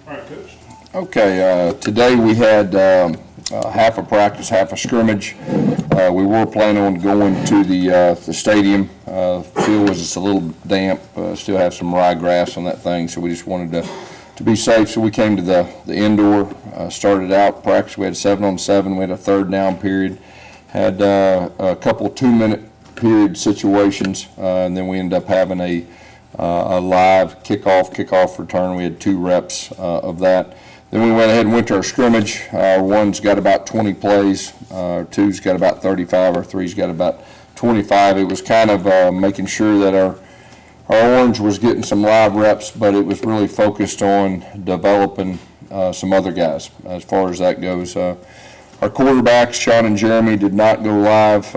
All right, Coach. Okay, today we had half a practice, half a scrimmage. We were planning on going to the stadium. Field was just a little damp, still have some ryegrass on that thing, so we just wanted to be safe. So we came to the indoor, started out practice. We had 7-on-7, we had a third down period, had a couple 2-minute period situations, and then we ended up having a live kickoff return. We had 2 reps of that. Then we went ahead and went to our scrimmage. One's got about 20 plays, two's got about 35, or three's got about 25. It was kind of making sure that our orange was getting some live reps, but it was really focused on developing some other guys as far as that goes. Our quarterbacks, Sean and Jeremy, did not go live.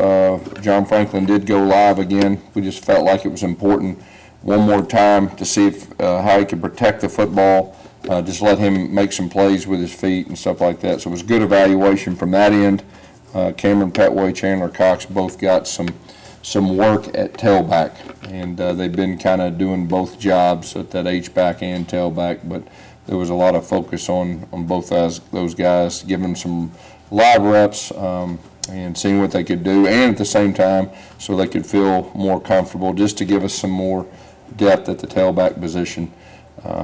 John Franklin did go live again. We just felt like it was important one more time to see if, how he could protect the football. Just let him make some plays with his feet and stuff like that. So it was a good evaluation from that end. Cameron Petway, Chandler Cox both got some work at tailback, and they've been kind of doing both jobs at that H-back and tailback, but there was a lot of focus on both those guys, giving them some live reps and seeing what they could do, and at the same time so they could feel more comfortable, just to give us some more depth at the tailback position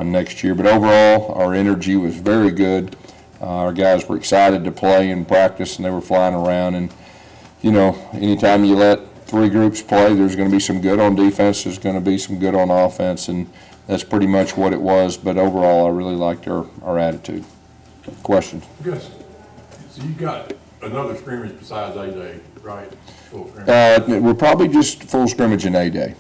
next year. But overall, our energy was very good. Our guys were excited to play and practice, and they were flying around. And, you know, anytime you let 3 groups play, there's going to be some good on defense, there's going to be some good on offense, and that's pretty much what it was. But overall, I really liked our attitude. Questions? Yes. So you got another scrimmage besides A-Day, right? Full scrimmage? We're probably just full scrimmage in A-Day.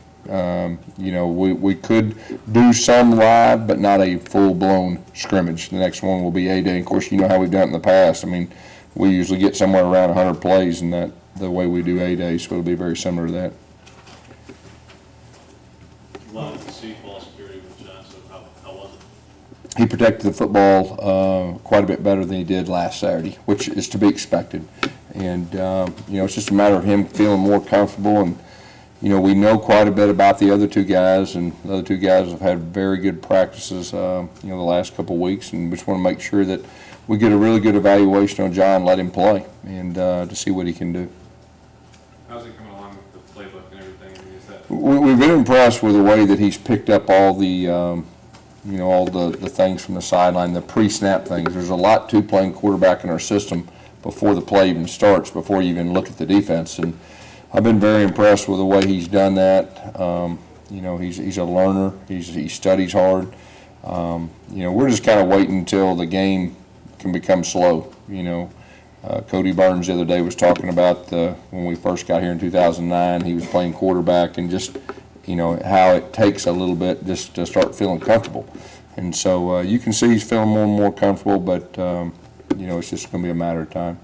You know, we could do some live, but not a full-blown scrimmage. The next one will be A-Day. Of course, you know how we've done it in the past. I mean, we usually get somewhere around 100 plays in that, the way we do A-Day, so it'll be very similar to that. Wanted to see ball security with John, so how was it? He protected the football quite a bit better than he did last Saturday, which is to be expected. And, you know, it's just a matter of him feeling more comfortable. And, you know, we know quite a bit about the other 2 guys, and the other 2 guys have had very good practices, you know, the last couple of weeks, and we just want to make sure that we get a really good evaluation on John, let him play, and to see what he can do. How's he coming along with the playbook and everything? I mean, is that... We've been impressed with the way that he's picked up all the, you know, all the things from the sideline, the pre-snap things. There's a lot to playing quarterback in our system before the play even starts, before you even look at the defense. And I've been very impressed with the way he's done that. You know, he's a learner. He studies hard. You know, we're just kind of waiting until the game can become slow. You know, Cody Burns the other day was talking about when we first got here in 2009, he was playing quarterback, and just, you know, how it takes a little bit just to start feeling comfortable. And so you can see he's feeling more and more comfortable, but, you know, it's just going to be a matter of time.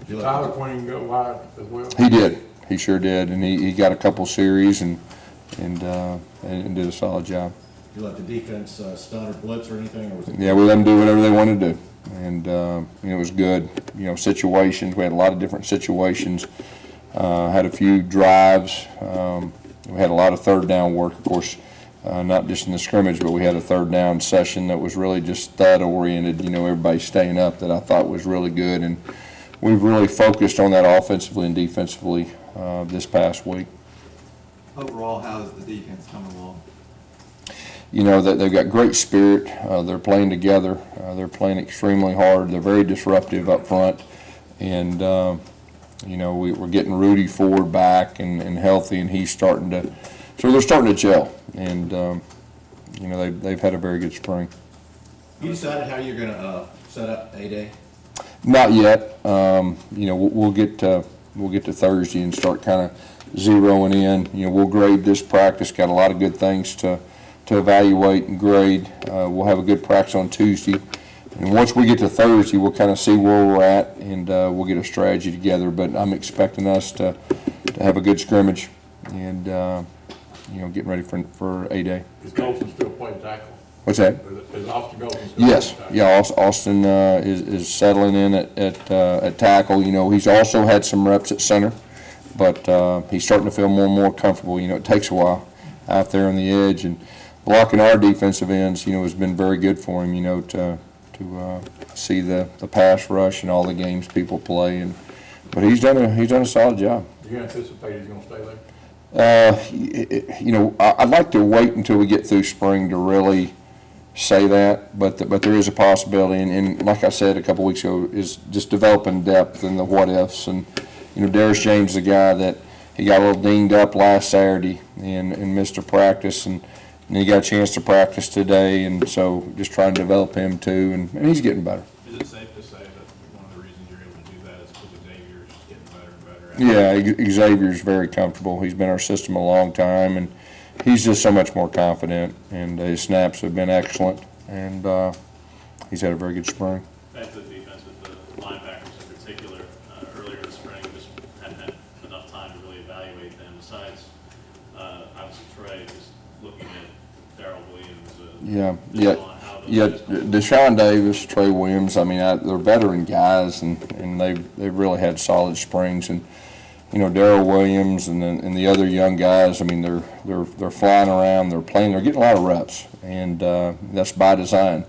Did Tyler Queen go wide as well? He did. He sure did, and he got a couple series and did a solid job. You let the defense stun or blitz or anything, or was it? Yeah, we let them do whatever they wanted to do, and you know, it was good. You know, situations. We had a lot of different situations. Had a few drives. We had a lot of third down work, of course, not just in the scrimmage, but we had a third down session that was really just stud oriented. You know, everybody staying up, that I thought was really good, and we've really focused on that offensively and defensively this past week. Overall, how is the defense coming along? You know, that they've got great spirit. They're playing together. They're playing extremely hard. They're very disruptive up front. And, you know, we're getting Rudy Ford back and healthy, and he's starting to – so they're starting to gel. And, you know, they've had a very good spring. You decided how you're going to set up A-Day? Not yet. You know, we'll get to Thursday and start kind of zeroing in. You know, we'll grade this practice. Got a lot of good things to evaluate and grade. We'll have a good practice on Tuesday, and once we get to Thursday, we'll kind of see where we're at, and we'll get a strategy together. But I'm expecting us to have a good scrimmage, and you know, getting ready for A-Day. Is Golson still playing tackle? What's that? Is Austin Golson still Yes, playing tackle? yeah. Austin is settling in at tackle. You know, he's also had some reps at center, but he's starting to feel more and more comfortable. You know, it takes a while out there on the edge, and blocking our defensive ends, has been very good for him, to see the pass rush and all the games people play. But he's done a solid job. Do you anticipate he's gonna stay there? I'd like to wait until we get through spring to really say that, but there is a possibility, and like I said a couple weeks ago, is just developing depth and the what ifs. And Darius James is a guy that he got a little dinged up last Saturday and missed a practice, and he got a chance to practice today, and so just trying to develop him too, and he's getting better. Is it safe to say that one of the reasons you're able to do that is because Xavier's getting better and better? Yeah, Xavier's very comfortable. He's been our system a long time, and he's just so much more confident, and his snaps have been excellent, and he's had a very good spring. Back to the defense with the linebackers in particular, earlier this spring, just hadn't had enough time to really evaluate them. Besides, obviously Trey, just looking at Darrell Williams. Yeah. Deshaun Davis, Trey Williams. I mean, they're veteran guys, and they've really had solid springs. And Darrell Williams and the other young guys. I mean, they're flying around. They're playing. They're getting a lot of reps, and that's by design.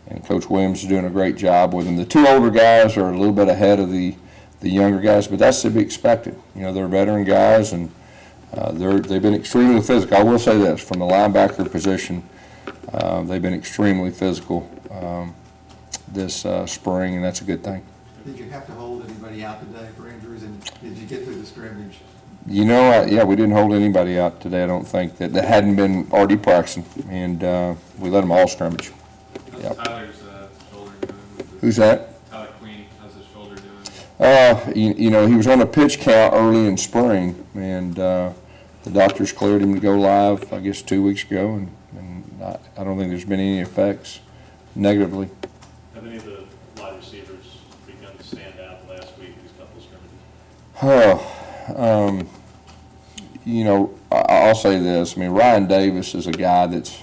And Coach Williams is doing a great job with them. The two older guys are a little bit ahead of the younger guys, but that's to be expected. They're veteran guys, and they've been extremely physical. I will say this, from the linebacker position, they've been extremely physical this spring, and that's a good thing. Did you have to hold anybody out today for injuries, and did you get through the scrimmage? Yeah, we didn't hold anybody out today, I don't think, that hadn't been already practicing, and we let them all scrimmage. How's Yep. Tyler's shoulder doing? Who's that? Tyler Queen, how's his shoulder doing? He was on a pitch count early in spring, and the doctors cleared him to go live, I guess, 2 weeks ago, and I don't think there's been any effects negatively. Have any of the wide receivers begun to stand out the last week in these couple of scrimmages? I'll say this. I mean, Ryan Davis is a guy that's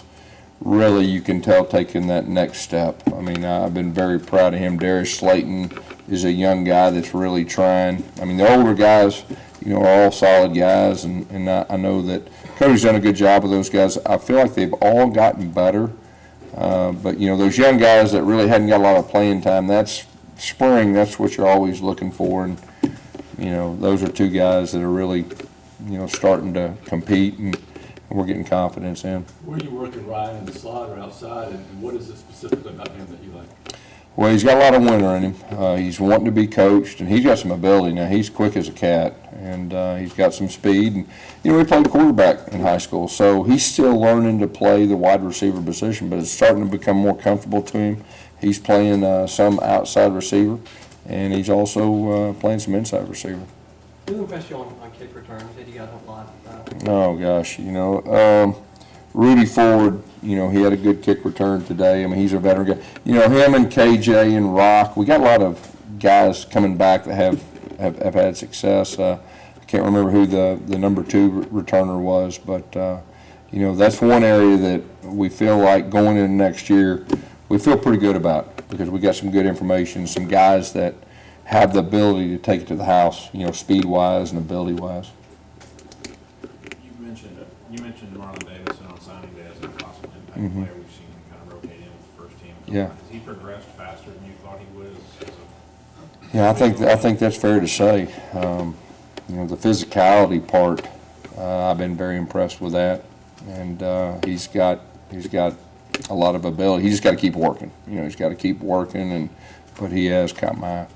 really, you can tell, taking that next step. I mean, I've been very proud of him. Darius Slayton is a young guy that's really trying. I mean, the older guys, are all solid guys, and I know that Cody's done a good job with those guys. I feel like they've all gotten better. But, those young guys that really hadn't got a lot of playing time, that's spring, that's what you're always looking for. And, those are two guys that are really, starting to compete, and we're getting confidence in. Where are you working, Ryan, in the slot or outside, and what is it specifically about him that you like? Well, he's got a lot of winter in him. He's wanting to be coached, and he's got some ability. Now, he's quick as a cat, and he's got some speed. And, he played quarterback in high school, so he's still learning to play the wide receiver position, but it's starting to become more comfortable to him. He's playing some outside receiver, and he's also playing some inside receiver. Who impressed you on kick returns? Said you got a lot. Oh, gosh, Rudy Ford, he had a good kick return today. I mean, he's a veteran guy. Him and KJ and Rock, we got a lot of guys coming back that have had success. I can't remember who the number 2 returner was, but, that's one area that we feel like going into next year, we feel pretty good about, because we got some good information, some guys that have the ability to take it to the house, speed-wise and ability-wise. You mentioned Marlon Davidson on signing day as a possible impact player. We've seen him kind of rotate in with the first team. Yeah. Has he progressed faster than you thought he would? Yeah, I think that's fair to say. The physicality part, I've been very impressed with that, and he's got a lot of ability. He's just got to keep working. He's got to keep working, but he has caught my